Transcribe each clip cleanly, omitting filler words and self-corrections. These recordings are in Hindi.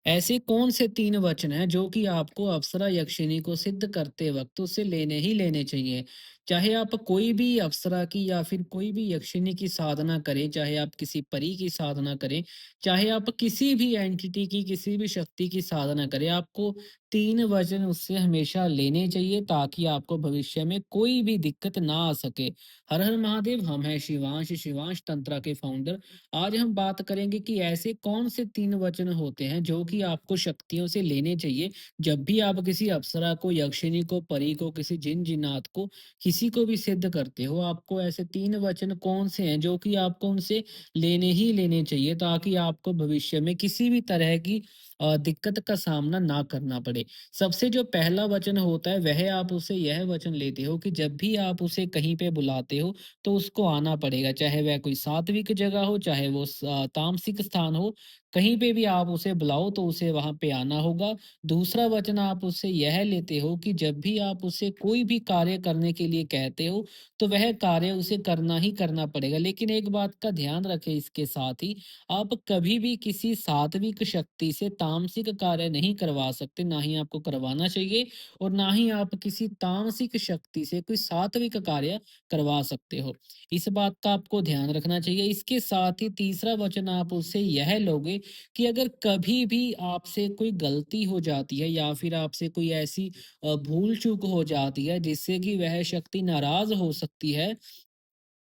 ऐसे कौन से 3 वचन हैं जो कि आपको अप्सरा यक्षिनी को सिद्ध करते वक़्त उसे लेने ही लेने चाहिए? चाहे आप कोई भी अप्सरा की या फिर कोई भी यक्षिनी की साधना करें, चाहे आप किसी परी की साधना करें, चाहे आप किसी भी एंटिटी की, किसी भी शक्ति की साधना करें, आपको 3 वचन उससे हमेशा लेने चाहिए ताकि आपको भविष्य में कोई भी दिक्कत ना आ सके। हर हर महादेव, हम हैं शिवांश, शिवांश तंत्रा के फाउंडर। आज हम बात करेंगे कि ऐसे कौन से 3 वचन होते हैं जो कि आपको शक्तियों से लेने चाहिए जब भी आप किसी अप्सरा को, यक्षिनी को, परी को, किसी जिन-जिन्नात को, किसी को भी सिद्ध करते हो। आपको ऐसे 3 वचन कौन से हैं जो कि आपको उनसे लेने ही लेने चाहिए ताकि आपको भविष्य में किसी भी तरह की दिक्कत का सामना ना करना पड़े। सबसे जो पहला वचन होता है वह आप उसे यह वचन लेते हो कि जब भी आप उसे कहीं पे बुलाते हो तो उसको आना पड़ेगा, चाहे वह कोई सात्विक जगह हो, चाहे वो तामसिक स्थान हो, कहीं पे भी आप उसे बुलाओ तो उसे वहाँ पे आना होगा। दूसरा वचन आप उससे यह लेते हो कि जब भी आप उसे कोई भी कार्य करने के लिए कहते हो, तो वह कार्य उसे करना ही करना पड़ेगा। लेकिन एक बात का ध्यान रखें इसके साथ ही, आप कभी भी किसी सात्विक शक्ति से तामसिक कार्य नहीं करवा सकते, ना ही आपको करवाना चाहिए और ना ही आप किसी तामसिक शक्ति से कोई सात्विक कार्य करवा सकते हो। इस बात का आपको ध्यान रखना चाहिए। इसके साथ ही तीसरा वचन आप उससे यह लोगे कि अगर कभी भी आपसे कोई गलती हो जाती है या फिर आपसे कोई ऐसी भूल-चूक हो जाती है जिससे कि वह शक्ति नाराज़ हो सकती है,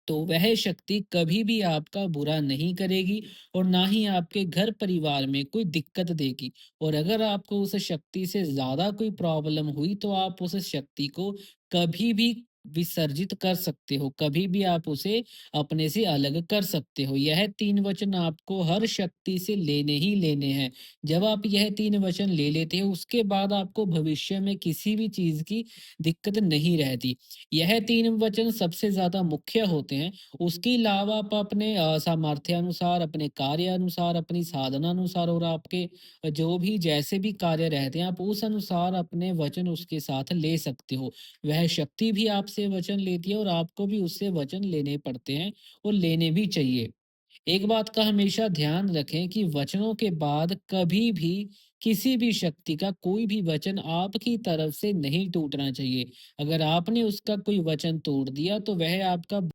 तो वह शक्ति कभी भी आपका बुरा नहीं करेगी और ना ही आपके घर परिवार में कोई दिक्कत देगी। और अगर आपको उस शक्ति से ज़्यादा कोई प्रॉब्लम हुई तो आप उस शक्ति को कभी भी विसर्जित कर सकते हो, कभी भी आप उसे अपने से अलग कर सकते हो। यह 3 वचन आपको हर शक्ति से लेने ही लेने हैं। जब आप यह 3 वचन ले लेते हो उसके बाद आपको भविष्य में किसी भी चीज़ की दिक्कत नहीं रहती। यह 3 वचन सबसे ज़्यादा मुख्य होते हैं। उसके अलावा आप अपने सामर्थ्य अनुसार, अपने कार्य अनुसार, अपनी साधना अनुसार और आपके जो भी जैसे भी कार्य रहते हैं, आप उस अनुसार अपने वचन उसके साथ ले सकते हो। वह शक्ति भी आपसे वचन लेती है और आपको भी उससे वचन लेने पड़ते हैं और लेने भी चाहिए। एक बात का हमेशा ध्यान रखें कि वचनों के बाद कभी भी किसी भी शक्ति का कोई भी वचन आपकी तरफ से नहीं टूटना चाहिए। अगर आपने उसका कोई वचन तोड़ दिया तो वह आपका